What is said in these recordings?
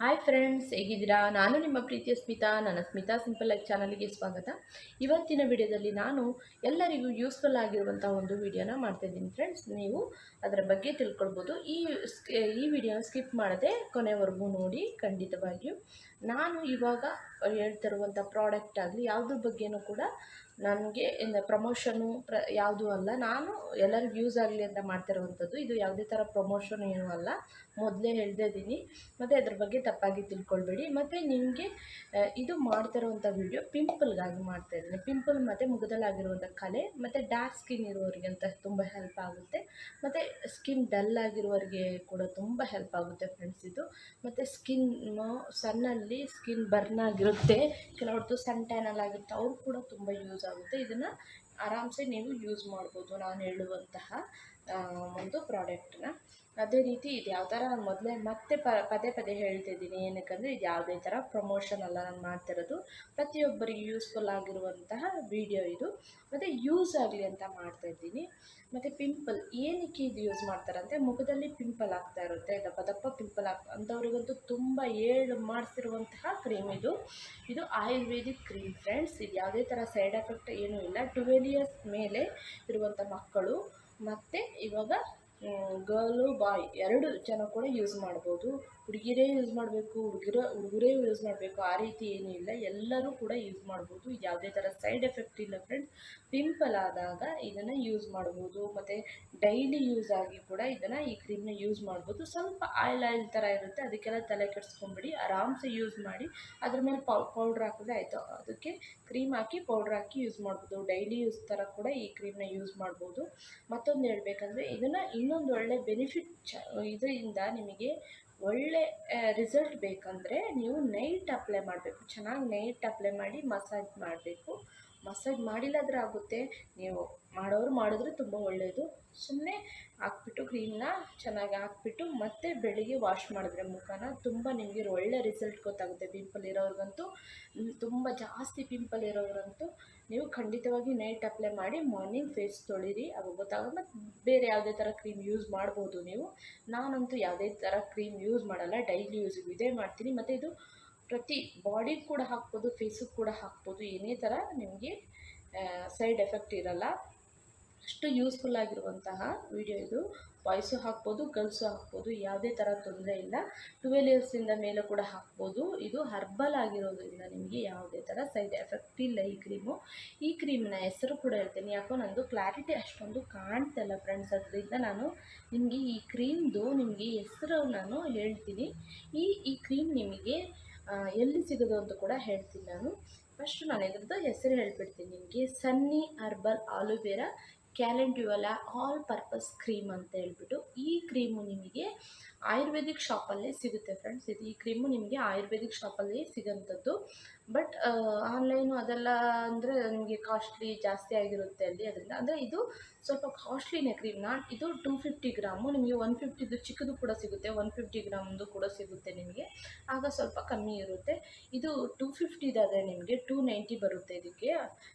Hi friends, ಹೇಗಿದ್ದೀರಾ? ನಾನು ನಿಮ್ಮ ಪ್ರೀತಿಯ ಸ್ಮಿತಾ. ನನ್ನ ಸ್ಮಿತಾ ಸಿಂಪಲ್ ಲೈಫ್ ಚಾನಲ್ಗೆ ಸ್ವಾಗತ. ಇವತ್ತಿನ ವಿಡಿಯೋದಲ್ಲಿ ನಾನು ಎಲ್ಲರಿಗೂ ಯೂಸ್ಫುಲ್ ಆಗಿರುವಂಥ ಒಂದು ವಿಡಿಯೋನ ಮಾಡ್ತಾಯಿದ್ದೀನಿ ಫ್ರೆಂಡ್ಸ್. ನೀವು ಅದರ ಬಗ್ಗೆ ತಿಳ್ಕೊಳ್ಬೋದು. ಈ ವಿಡಿಯೋನ ಸ್ಕಿಪ್ ಮಾಡದೆ ಕೊನೆವರೆಗೂ ನೋಡಿ. ಖಂಡಿತವಾಗಿಯೂ ನಾನು ಇವಾಗ ಹೇಳ್ತಿರುವಂಥ ಪ್ರಾಡಕ್ಟ್ ಆಗಲಿ ಯಾವುದ್ರ ಬಗ್ಗೆನೂ ಕೂಡ ನನಗೆ ಪ್ರಮೋಷನು ಯಾವುದೂ ಅಲ್ಲ. ನಾನು ಎಲ್ಲರಿಗೂ ಯೂಸ್ ಆಗಲಿ ಅಂತ ಮಾಡ್ತಿರುವಂಥದ್ದು. ಇದು ಯಾವುದೇ ಥರ ಪ್ರಮೋಷನ್ ಏನೂ ಅಲ್ಲ, ಮೊದಲೇ ಹೇಳ್ತಾ ಇದ್ದೀನಿ. ಮತ್ತು ಅದ್ರ ಬಗ್ಗೆ ತಪ್ಪಾಗಿ ತಿಳ್ಕೊಳ್ಬೇಡಿ. ಮತ್ತು ನಿಮಗೆ ಇದು ಮಾಡ್ತಿರೋವಂಥ ವಿಡಿಯೋ ಪಿಂಪಲ್ಗಾಗಿ ಮಾಡ್ತಾಯಿದ್ದೀನಿ. ಪಿಂಪಲ್ ಮತ್ತು ಮುಖದಲ್ಲಾಗಿರುವಂಥ ಕಲೆ ಮತ್ತು ಡಾರ್ಕ್ ಸ್ಕಿನ್ ಇರೋರಿಗೆ ಅಂತ ತುಂಬ ಹೆಲ್ಪ್ ಆಗುತ್ತೆ. ಮತ್ತು ಸ್ಕಿನ್ ಡಲ್ ಆಗಿರೋರಿಗೆ ಕೂಡ ತುಂಬ ಹೆಲ್ಪ್ ಆಗುತ್ತೆ ಫ್ರೆಂಡ್ಸ್ ಇದು. ಮತ್ತು ಸನ್ನಲ್ಲಿ ಸ್ಕಿನ್ ಬರ್ನ್ ಆಗಿರುತ್ತೆ, ಕೆಲವ್ರದ್ದು ಸನ್ ಟ್ಯಾನಲ್ ಆಗಿರುತ್ತೆ, ಅವ್ರು ಕೂಡ ತುಂಬ ಯೂಸ್ ಆಗುತ್ತೆ. ಇದನ್ನು ಆರಾಮ್ಸೆ ನೀವು ಯೂಸ್ ಮಾಡ್ಬೋದು, ನಾನು ಹೇಳುವಂತಹ ಒಂದು ಪ್ರಾಡಕ್ಟನ್ನ. ಅದೇ ರೀತಿ ಇದು ಯಾವ ಥರ ಮೊದಲೇ ಮತ್ತೆ ಪದೇ ಪದೇ ಹೇಳ್ತಿದ್ದೀನಿ, ಏನಕ್ಕಂದರೆ ಇದು ಯಾವುದೇ ಥರ ಪ್ರಮೋಷನ್ ಅಲ್ಲ ನಾನು ಮಾಡ್ತಿರೋದು. ಪ್ರತಿಯೊಬ್ಬರಿಗೆ ಯೂಸ್ಫುಲ್ ಆಗಿರುವಂತಹ ವಿಡಿಯೋ ಇದು, ಮತ್ತು ಯೂಸ್ ಆಗಲಿ ಅಂತ ಮಾಡ್ತಾಯಿದ್ದೀನಿ. ಮತ್ತು ಪಿಂಪಲ್ ಏನಕ್ಕೆ ಇದು ಯೂಸ್ ಮಾಡ್ತಾರಂತೆ, ಮುಖದಲ್ಲಿ ಪಿಂಪಲ್ ಆಗ್ತಾ ಇರುತ್ತೆ, ದಪ್ಪ ದಪ್ಪ ಪಿಂಪಲ್ ಅಂಥವ್ರಿಗಂತೂ ತುಂಬ ಮಾಡಿಸಿರುವಂತಹ ಕ್ರೀಮ್ ಇದು. ಇದು ಆಯುರ್ವೇದಿಕ್ ಕ್ರೀಮ್ ಫ್ರೆಂಡ್ಸ್. ಇದು ಯಾವುದೇ ಥರ ಸೈಡ್ ಎಫೆಕ್ಟ್ ಏನೂ ಇಲ್ಲ. 12 ಇಯರ್ಸ್ ಮೇಲೆ ಇರುವಂಥ ಮಕ್ಕಳು ಮತ್ತು ಇವಾಗ ಗರ್ಲು ಬಾಯ್ 2 ಜನ ಕೂಡ ಯೂಸ್ ಮಾಡ್ಬೋದು. ಹುಡುಗಿರೇ ಯೂಸ್ ಮಾಡಬೇಕು, ಹುಡುಗರೇ ಯೂಸ್ ಮಾಡಬೇಕು, ಆ ರೀತಿ ಏನೂ ಇಲ್ಲ, ಎಲ್ಲರೂ ಕೂಡ ಯೂಸ್ ಮಾಡ್ಬೋದು. ಇದು ಯಾವುದೇ ಥರ ಸೈಡ್ ಎಫೆಕ್ಟ್ ಇಲ್ಲ ಫ್ರೆಂಡ್ಸ್. ಪಿಂಪಲ್ ಆದಾಗ ಇದನ್ನು ಯೂಸ್ ಮಾಡ್ಬೋದು. ಮತ್ತು ಡೈಲಿ ಯೂಸ್ ಆಗಿ ಕೂಡ ಈ ಕ್ರೀಮ್ನ ಯೂಸ್ ಮಾಡ್ಬೋದು. ಸ್ವಲ್ಪ ಆಯಿಲ್ ಥರ ಇರುತ್ತೆ, ಅದಕ್ಕೆಲ್ಲ ತಲೆ ಕೆಡಿಸ್ಕೊಂಬಿಡಿ, ಆರಾಮ್ಸೆ ಯೂಸ್ ಮಾಡಿ. ಅದ್ರ ಮೇಲೆ ಪೌಡ್ರ್ ಹಾಕಿದ್ರೆ ಆಯಿತು. ಅದಕ್ಕೆ ಕ್ರೀಮ್ ಹಾಕಿ ಪೌಡ್ರ್ ಹಾಕಿ ಯೂಸ್ ಮಾಡ್ಬೋದು. ಡೈಲಿ ಯೂಸ್ ಥರ ಕೂಡ ಈ ಕ್ರೀಮ್ನ ಯೂಸ್ ಮಾಡ್ಬೋದು. ಮತ್ತೊಂದು ಹೇಳಬೇಕಂದ್ರೆ ಇದನ್ನು ಇನ್ನೊಂದು ಒಳ್ಳೆ ಬೆನಿಫಿಟ್ ಇದರಿಂದ ನಿಮಗೆ ಒಳ್ಳೆ ರಿಸಲ್ಟ್ ಬೇಕಂದರೆ ನೀವು ನೈಟ್ ಅಪ್ಲೈ ಮಾಡಬೇಕು. ಚೆನ್ನಾಗಿ ನೈಟ್ ಅಪ್ಲೈ ಮಾಡಿ ಮಸಾಜ್ ಮಾಡಬೇಕು. ಮಸಾಜ್ ಮಾಡಿಲ್ಲಾದರೆ ಆಗುತ್ತೆ, ನೀವು ಮಾಡಿದ್ರೆ ತುಂಬ ಒಳ್ಳೆಯದು. ಸುಮ್ಮನೆ ಹಾಕ್ಬಿಟ್ಟು ಕ್ರೀಮ್ನ ಚೆನ್ನಾಗಿ ಹಾಕ್ಬಿಟ್ಟು ಮತ್ತೆ ಬೆಳಿಗ್ಗೆ ವಾಶ್ ಮಾಡಿದ್ರೆ ಮುಖನ ತುಂಬ ನಿಮಗೆ ಒಳ್ಳೆ ರಿಸಲ್ಟ್ ಗೊತ್ತಾಗುತ್ತೆ. ಪಿಂಪಲ್ ಇರೋರಿಗಂತೂ, ತುಂಬ ಜಾಸ್ತಿ ಪಿಂಪಲ್ ಇರೋರಂತೂ ನೀವು ಖಂಡಿತವಾಗಿ ನೈಟ್ ಅಪ್ಲೈ ಮಾಡಿ ಮಾರ್ನಿಂಗ್ ಫೇಸ್ ತೊಳಿರಿ, ಅವಾಗ ಗೊತ್ತಾಗೋದು. ಮತ್ತು ಬೇರೆ ಯಾವುದೇ ಥರ ಕ್ರೀಮ್ ಯೂಸ್ ಮಾಡ್ಬೋದು ನೀವು. ನಾನಂತೂ ಯಾವುದೇ ಥರ ಕ್ರೀಮ್ ಯೂಸ್ ಮಾಡಲ್ಲ, ಡೈಲಿ ಯೂಸಿಗೆ ಇದೇ ಮಾಡ್ತೀನಿ. ಮತ್ತು ಇದು ಪ್ರತಿ ಬಾಡಿಗೆ ಕೂಡ ಹಾಕ್ಬೋದು, ಫೇಸಿಗೆ ಕೂಡ ಹಾಕ್ಬೋದು. ಏನೇ ಥರ ನಿಮಗೆ ಸೈಡ್ ಎಫೆಕ್ಟ್ ಇರಲ್ಲ. ಅಷ್ಟು ಯೂಸ್ಫುಲ್ ಆಗಿರುವಂತಹ ವಿಡಿಯೋ ಇದು. ಬಾಯ್ಸು ಹಾಕ್ಬೋದು, ಗರ್ಲ್ಸು ಹಾಕ್ಬೋದು, ಯಾವುದೇ ಥರ ತೊಂದರೆ ಇಲ್ಲ. 12 ಇಯರ್ಸಿಂದ ಮೇಲೆ ಕೂಡ ಹಾಕ್ಬೋದು. ಇದು ಹರ್ಬಲ್ ಆಗಿರೋದ್ರಿಂದ ನಿಮಗೆ ಯಾವುದೇ ಥರ ಸೈಡ್ ಎಫೆಕ್ಟ್ ಇಲ್ಲ ಈ ಕ್ರೀಮಿನ ಹೆಸರು ಕೂಡ ಹೇಳ್ತೀನಿ. ಯಾಕೋ ನಂದು ಕ್ಲಾರಿಟಿ ಅಷ್ಟೊಂದು ಕಾಣ್ತಲ್ಲ ಫ್ರೆಂಡ್ಸ್, ಅದರಿಂದ ನಾನು ನಿಮಗೆ ಈ ಕ್ರೀಮ್ದು ನಿಮಗೆ ಹೆಸರು ನಾನು ಹೇಳ್ತೀನಿ. ಈ ಕ್ರೀಮ್ ನಿಮಗೆ ಎಲ್ಲಿ ಸಿಗೋದು ಅಂತ ಕೂಡ ಹೇಳ್ತೀನಿ ನಾನು. ಫಸ್ಟು ನಾನು ಇದ್ರದ್ದು ಹೆಸರು ಹೇಳ್ಬಿಡ್ತೀನಿ ನಿಮಗೆ. Sunny herbal aloe vera calendula all purpose cream ಅಂತ ಹೇಳ್ಬಿಟ್ಟು ಈ ಕ್ರೀಮು ನಿಮಗೆ ಆಯುರ್ವೇದಿಕ್ ಶಾಪಲ್ಲೇ ಸಿಗುತ್ತೆ ಫ್ರೆಂಡ್ಸ್. ಈ ಕ್ರೀಮು ನಿಮಗೆ ಆಯುರ್ವೇದಿಕ್ ಶಾಪಲ್ಲಿ ಸಿಗೋಂಥದ್ದು. ಬಟ್ ಆನ್ಲೈನು ಅದೆಲ್ಲ ಅಂದರೆ ನಿಮಗೆ ಕಾಸ್ಟ್ಲಿ ಜಾಸ್ತಿ ಆಗಿರುತ್ತೆ ಅಲ್ಲಿ. ಅದರಿಂದ ಅಂದರೆ ಇದು ಸ್ವಲ್ಪ ಕಾಸ್ಟ್ಲಿನೇ ಕ್ರೀಮ್. ಇದು 250 ಗ್ರಾಮು, ನಿಮಗೆ 150ದು ಚಿಕ್ಕದು ಕೂಡ ಸಿಗುತ್ತೆ, 150 ಗ್ರಾಮ್ದು ಕೂಡ ಸಿಗುತ್ತೆ ನಿಮಗೆ. ಆಗ ಸ್ವಲ್ಪ ಕಮ್ಮಿ ಇರುತ್ತೆ. ಇದು 250 ನಿಮಗೆ 290 ಬರುತ್ತೆ. ಇದಕ್ಕೆ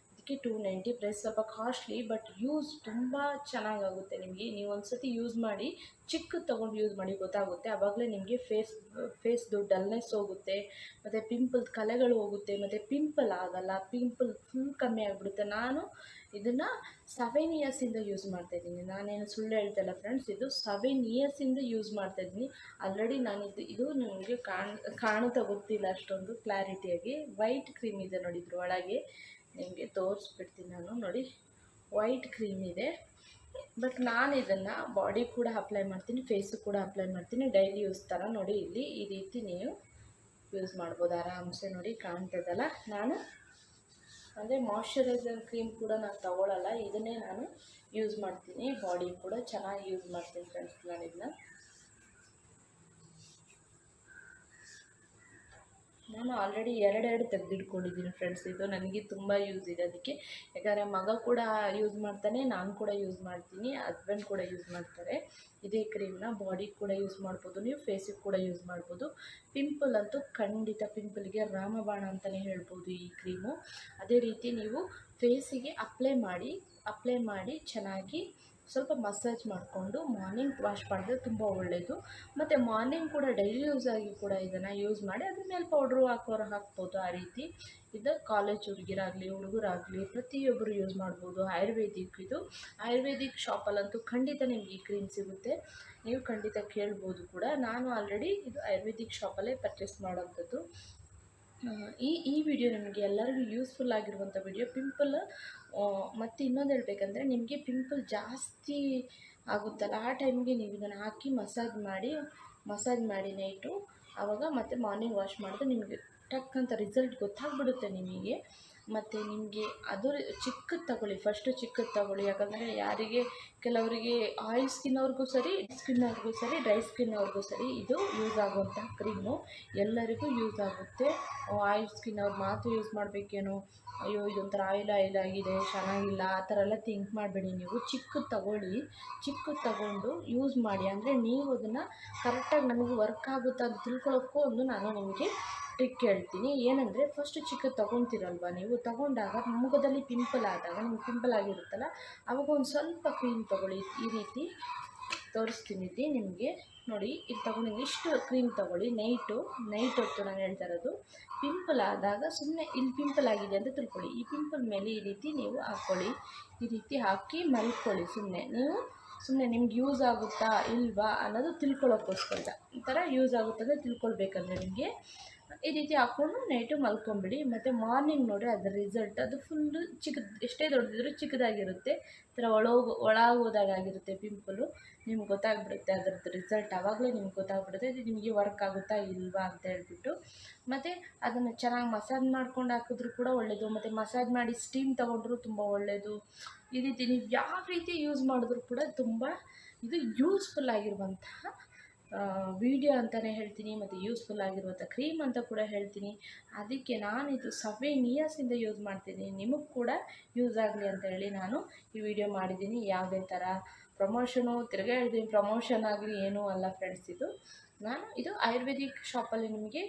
290 ಪ್ರೈಸ್ ಸ್ವಲ್ಪ ಕಾಸ್ಟ್ಲಿ, ಬಟ್ ಯೂಸ್ ತುಂಬ ಚೆನ್ನಾಗಾಗುತ್ತೆ ನಿಮಗೆ. ನೀವು ಒಂದು ಸತಿ ಯೂಸ್ ಮಾಡಿ, ಚಿಕ್ಕದು ತೊಗೊಂಡು ಯೂಸ್ ಮಾಡಿ, ಗೊತ್ತಾಗುತ್ತೆ. ಆವಾಗಲೇ ನಿಮಗೆ ಫೇಸ್ದು ಡಲ್ನೆಸ್ ಹೋಗುತ್ತೆ, ಮತ್ತು ಪಿಂಪಲ್ ಕಲೆಗಳು ಹೋಗುತ್ತೆ, ಮತ್ತು ಪಿಂಪಲ್ ಆಗಲ್ಲ, ಪಿಂಪಲ್ ಫುಲ್ ಕಮ್ಮಿ ಆಗಿಬಿಡುತ್ತೆ. ನಾನು ಇದನ್ನು 7 ಇಯರ್ಸಿಂದ ಯೂಸ್ ಮಾಡ್ತಾಯಿದ್ದೀನಿ. ನಾನೇನು ಸುಳ್ಳು ಹೇಳ್ತಾಯಿಲ್ಲ ಫ್ರೆಂಡ್ಸ್, ಇದು 7 ಇಯರ್ಸಿಂದ ಯೂಸ್ ಮಾಡ್ತಾಯಿದ್ದೀನಿ. ಆಲ್ರೆಡಿ ನಾನು ಇದು ನಿಮಗೆ ಕಾಣುತ್ತಾ ಗೊತ್ತಿಲ್ಲ ಅಷ್ಟೊಂದು ಕ್ಲಾರಿಟಿಯಾಗಿ. ವೈಟ್ ಕ್ರೀಮ್ ಇದೆ ನೋಡಿ, ಇದ್ರ ಒಳಗೆ ನಿಮಗೆ ತೋರಿಸ್ಬಿಡ್ತೀನಿ ನಾನು. ನೋಡಿ, ವೈಟ್ ಕ್ರೀಮ್ ಇದೆ. ಬಟ್ ನಾನು ಇದನ್ನು ಬಾಡಿ ಕೂಡ ಅಪ್ಲೈ ಮಾಡ್ತೀನಿ, ಫೇಸು ಕೂಡ ಅಪ್ಲೈ ಮಾಡ್ತೀನಿ, ಡೈಲಿ ಯೂಸ್ ಥರ. ನೋಡಿ ಇಲ್ಲಿ ಈ ರೀತಿ ನೀವು ಯೂಸ್ ಮಾಡ್ಬೋದು ಆರಾಮ್ಸೆ. ನೋಡಿ ಕಾಣ್ತದಲ್ಲ, ನಾನು ಅಂದರೆ ಮಾಯ್ಶ್ಚರೈಸರ್ ಕ್ರೀಮ್ ಕೂಡ ನಾನು ತೊಗೊಳ್ಳಲ್ಲ, ಇದನ್ನೇ ನಾನು ಯೂಸ್ ಮಾಡ್ತೀನಿ. ಬಾಡಿ ಕೂಡ ಚೆನ್ನಾಗಿ ಯೂಸ್ ಮಾಡ್ತೀನಿ ಫ್ರೆಂಡ್ಸ್. ನಾನು ಇದನ್ನ ಆಲ್ರೆಡಿ 2 ತೆಗೆದಿಟ್ಕೊಂಡಿದ್ದೀನಿ ಫ್ರೆಂಡ್ಸ್. ಇದು ನನಗೆ ತುಂಬ ಯೂಸ್ ಇದೆ ಅದಕ್ಕೆ. ಯಾಕಂದರೆ ಮಗ ಕೂಡ ಯೂಸ್ ಮಾಡ್ತಾನೆ, ನಾನು ಕೂಡ ಯೂಸ್ ಮಾಡ್ತೀನಿ, ಹಸ್ಬೆಂಡ್ ಕೂಡ ಯೂಸ್ ಮಾಡ್ತಾರೆ. ಇದೇ ಕ್ರೀಮ್ನ ಬಾಡಿಗೆ ಕೂಡ ಯೂಸ್ ಮಾಡ್ಬೋದು, ನೀವು ಫೇಸಿಗೆ ಕೂಡ ಯೂಸ್ ಮಾಡ್ಬೋದು. ಪಿಂಪಲ್ ಅಂತೂ ಖಂಡಿತ, ಪಿಂಪಲ್ಗೆ ರಾಮಬಾಣ ಅಂತಲೇ ಹೇಳ್ಬೋದು ಈ ಕ್ರೀಮು. ಅದೇ ರೀತಿ ನೀವು ಫೇಸಿಗೆ ಅಪ್ಲೈ ಮಾಡಿ ಚೆನ್ನಾಗಿ ಸ್ವಲ್ಪ ಮಸಾಜ್ ಮಾಡಿಕೊಂಡು ಮಾರ್ನಿಂಗ್ ವಾಶ್ ಮಾಡಿದ್ರೆ ತುಂಬ ಒಳ್ಳೆಯದು. ಮತ್ತು ಮಾರ್ನಿಂಗ್ ಕೂಡ ಡೈಲಿ ಯೂಸ್ ಆಗಿ ಕೂಡ ಇದನ್ನು ಯೂಸ್ ಮಾಡಿ ಅದ್ರ ಮೇಲೆ ಪೌಡ್ರು ಹಾಕೋರು ಹಾಕ್ಬೋದು. ಆ ರೀತಿ ಇದು ಕಾಲೇಜ್ ಹುಡುಗಿರಾಗಲಿ ಹುಡುಗರಾಗಲಿ ಪ್ರತಿಯೊಬ್ಬರು ಯೂಸ್ ಮಾಡ್ಬೋದು. ಆಯುರ್ವೇದಿಕ್ ಇದು. ಆಯುರ್ವೇದಿಕ್ ಶಾಪಲ್ಲಂತೂ ಖಂಡಿತ ನಿಮಗೆ ಈ ಕ್ರೀಮ್ ಸಿಗುತ್ತೆ, ನೀವು ಖಂಡಿತ ಕೇಳ್ಬೋದು ಕೂಡ. ನಾನು ಆಲ್ರೆಡಿ ಇದು ಆಯುರ್ವೇದಿಕ್ ಶಾಪಲ್ಲೇ ಪರ್ಚೇಸ್ ಮಾಡೋಂಥದ್ದು. ಈ ವಿಡಿಯೋ ನಿಮಗೆ ಎಲ್ಲರಿಗೂ ಯೂಸ್ಫುಲ್ ಆಗಿರುವಂಥ ವಿಡಿಯೋ. ಮತ್ತು ಇನ್ನೊಂದು ಹೇಳಬೇಕಂದ್ರೆ, ನಿಮಗೆ ಪಿಂಪಲ್ ಜಾಸ್ತಿ ಆಗುತ್ತಲ್ಲ ಆ ಟೈಮಿಗೆ ನೀವು ಇದನ್ನು ಹಾಕಿ ಮಸಾಜ್ ಮಾಡಿ ನೈಟು, ಆವಾಗ ಮತ್ತೆ ಮಾರ್ನಿಂಗ್ ವಾಶ್ ಮಾಡಿದ್ರೆ ನಿಮಗೆ ಟಕ್ ಅಂತ ರಿಸಲ್ಟ್ ಗೊತ್ತಾಗ್ಬಿಡುತ್ತೆ ನಿಮಗೆ. ಮತ್ತು ನಿಮಗೆ ಅದು ಚಿಕ್ಕದು ತಗೊಳ್ಳಿ, ಫಸ್ಟು ಚಿಕ್ಕದು ತಗೊಳ್ಳಿ. ಯಾಕಂದರೆ ಕೆಲವರಿಗೆ ಆಯಿಲ್ ಸ್ಕಿನ್ನವ್ರಿಗೂ ಸರಿ, ಡ್ರೈ ಸ್ಕಿನ್ನವ್ರಿಗೂ ಸರಿ ಇದು ಯೂಸ್ ಆಗುವಂಥ ಕ್ರೀಮು. ಎಲ್ಲರಿಗೂ ಯೂಸ್ ಆಗುತ್ತೆ. ಆಯಿಲ್ ಸ್ಕಿನ್ನವ್ರು ಮಾತ್ರ ಯೂಸ್ ಮಾಡಬೇಕೇನೋ, ಅಯ್ಯೋ ಇದೊಂಥರ ಆಯಿಲ್ ಆಗಿದೆ ಚೆನ್ನಾಗಿಲ್ಲ ಆ ಥರ ಎಲ್ಲ ಥಿಂಕ್ ಮಾಡಬೇಡಿ. ನೀವು ಚಿಕ್ಕದು ತಗೊಂಡು ಯೂಸ್ ಮಾಡಿ. ಅಂದರೆ ನೀವು ಅದನ್ನು ಕರೆಕ್ಟಾಗಿ ನಮಗೆ ವರ್ಕ್ ಆಗುತ್ತಾ ಅಂತ ತಿಳ್ಕೊಳ್ಳೋಕ್ಕೂ ನಾನು ನಿಮಗೆ ಟ್ರಿಕ್ ಹೇಳ್ತೀನಿ. ಏನಂದರೆ, ಫಸ್ಟು ಚಿಕ್ಕದು ತೊಗೊತೀರಲ್ವ, ನೀವು ತೊಗೊಂಡಾಗ ಮುಖದಲ್ಲಿ ಪಿಂಪಲ್ ಆದಾಗ, ನಿಮ್ಗೆ ಪಿಂಪಲ್ ಆಗಿರುತ್ತಲ್ಲ ಆವಾಗ ಒಂದು ಸ್ವಲ್ಪ ಕ್ರೀಮ್ ತೊಗೊಳ್ಳಿ. ಈ ರೀತಿ ತೋರಿಸ್ತೀನಿ ನಿಮಗೆ ನೋಡಿ. ಇಲ್ಲಿ ತೊಗೊಂಡಿದ್ದೀನಿ, ಇಷ್ಟು ಕ್ರೀಮ್ ತೊಗೊಳ್ಳಿ. ನೈಟ್ ಹೊತ್ತು ನಾನು ಹೇಳ್ತಾ ಇರೋದು. ಪಿಂಪಲ್ ಆದಾಗ ಸುಮ್ಮನೆ ಇಲ್ಲಿ ಪಿಂಪಲ್ ಆಗಿದೆ ಅಂತ ತಿಳ್ಕೊಳ್ಳಿ. ಈ ಪಿಂಪಲ್ ಮೇಲೆ ಈ ರೀತಿ ನೀವು ಹಾಕ್ಕೊಳ್ಳಿ. ಈ ರೀತಿ ಹಾಕಿ ಮಲ್ಕೊಳ್ಳಿ. ಸುಮ್ಮನೆ ನಿಮ್ಗೆ ಯೂಸ್ ಆಗುತ್ತಾ ಇಲ್ವಾ ಅನ್ನೋದು ತಿಳ್ಕೊಳ್ಳೋಕ್ಕೋಸ್ಕರ. ಈ ಥರ ಯೂಸ್ ಆಗುತ್ತದೆ ತಿಳ್ಕೊಳ್ಬೇಕಂದ್ರೆ ನಿಮಗೆ ಈ ರೀತಿ ಹಾಕ್ಕೊಂಡು ನೈಟು ಮಲ್ಕೊಂಬಿಡಿ. ಮತ್ತು ಮಾರ್ನಿಂಗ್ ನೋಡಿ ಅದರ ರಿಸಲ್ಟ್, ಅದು ಫುಲ್ಲು ಎಷ್ಟೇ ದೊಡ್ಡದಿದ್ರೂ ಚಿಕ್ಕದಾಗಿರುತ್ತೆ. ಈ ಥರ ಒಳಗೋದಾಗಿರುತ್ತೆ ಪಿಂಪಲು. ನಿಮ್ಗೆ ಗೊತ್ತಾಗ್ಬಿಡುತ್ತೆ ಅದರದ್ದು ರಿಸಲ್ಟ್. ಆವಾಗಲೇ ನಿಮ್ಗೆ ಗೊತ್ತಾಗ್ಬಿಡುತ್ತೆ ಇದು ನಿಮಗೆ ವರ್ಕ್ ಆಗುತ್ತಾ ಇಲ್ವಾ ಅಂತ ಹೇಳ್ಬಿಟ್ಟು. ಮತ್ತು ಅದನ್ನು ಚೆನ್ನಾಗಿ ಮಸಾಜ್ ಮಾಡ್ಕೊಂಡು ಹಾಕಿದ್ರೂ ಕೂಡ ಒಳ್ಳೆಯದು. ಮತ್ತು ಮಸಾಜ್ ಮಾಡಿ ಸ್ಟೀಮ್ ತೊಗೊಂಡ್ರೂ ತುಂಬ ಒಳ್ಳೆಯದು. ಈ ರೀತಿ ನೀವು ಯಾವ ರೀತಿ ಯೂಸ್ ಮಾಡಿದ್ರೂ ಕೂಡ ತುಂಬ ಇದು ಯೂಸ್ಫುಲ್ ಆಗಿರುವಂತಹ ವಿಡಿಯೋ ಅಂತಲೇ ಹೇಳ್ತೀನಿ. ಮತ್ತು ಯೂಸ್ಫುಲ್ ಆಗಿರುವಂಥ ಕ್ರೀಮ್ ಅಂತ ಕೂಡ ಹೇಳ್ತೀನಿ. ಅದಕ್ಕೆ ನಾನಿದು 7 ಇಯರ್ಸಿಂದ ಯೂಸ್ ಮಾಡ್ತೀನಿ. ನಿಮಗೆ ಕೂಡ ಯೂಸ್ ಆಗಲಿ ಅಂತ ಹೇಳಿ ನಾನು ಈ ವಿಡಿಯೋ ಮಾಡಿದ್ದೀನಿ. ಯಾವುದೇ ಥರ ಪ್ರಮೋಷನು ತಿರ್ಗಾ ಹೇಳ್ತೀನಿ, ಪ್ರಮೋಷನ್ ಆಗಲಿ ಏನೂ ಅಲ್ಲ ಫ್ರೆಂಡ್ಸ್. ಇದು ಆಯುರ್ವೇದಿಕ್ ಶಾಪಲ್ಲಿ ನಿಮಗೆ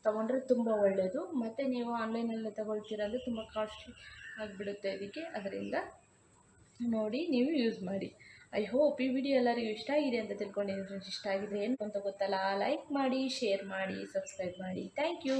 ತೊಗೊಂಡ್ರೆ ತುಂಬ ಒಳ್ಳೆಯದು. ಮತ್ತು ನೀವು ಆನ್ಲೈನಲ್ಲೇ ತೊಗೊಳ್ತೀರಂದರೆ ತುಂಬ ಕಾಸ್ಟ್ಲಿ ಆಗಿಬಿಡುತ್ತೆ ಅದಕ್ಕೆ. ಅದರಿಂದ ನೋಡಿ ನೀವು ಯೂಸ್ ಮಾಡಿ. ಐ ಹೋಪ್ ಈ ವಿಡಿಯೋ ಎಲ್ಲರಿಗೂ ಇಷ್ಟ ಆಗಿದೆ ಅಂತ ತಿಳ್ಕೊಂಡಿದ್ದೀನಿ ಫ್ರೆಂಡ್ಸ್. ಇಷ್ಟ ಆಗಿದೆ ಏನು ಅಂತ ಗೊತ್ತಲ್ಲ, ಲೈಕ್ ಮಾಡಿ, ಶೇರ್ ಮಾಡಿ, ಸಬ್ಸ್ಕ್ರೈಬ್ ಮಾಡಿ. Thank you.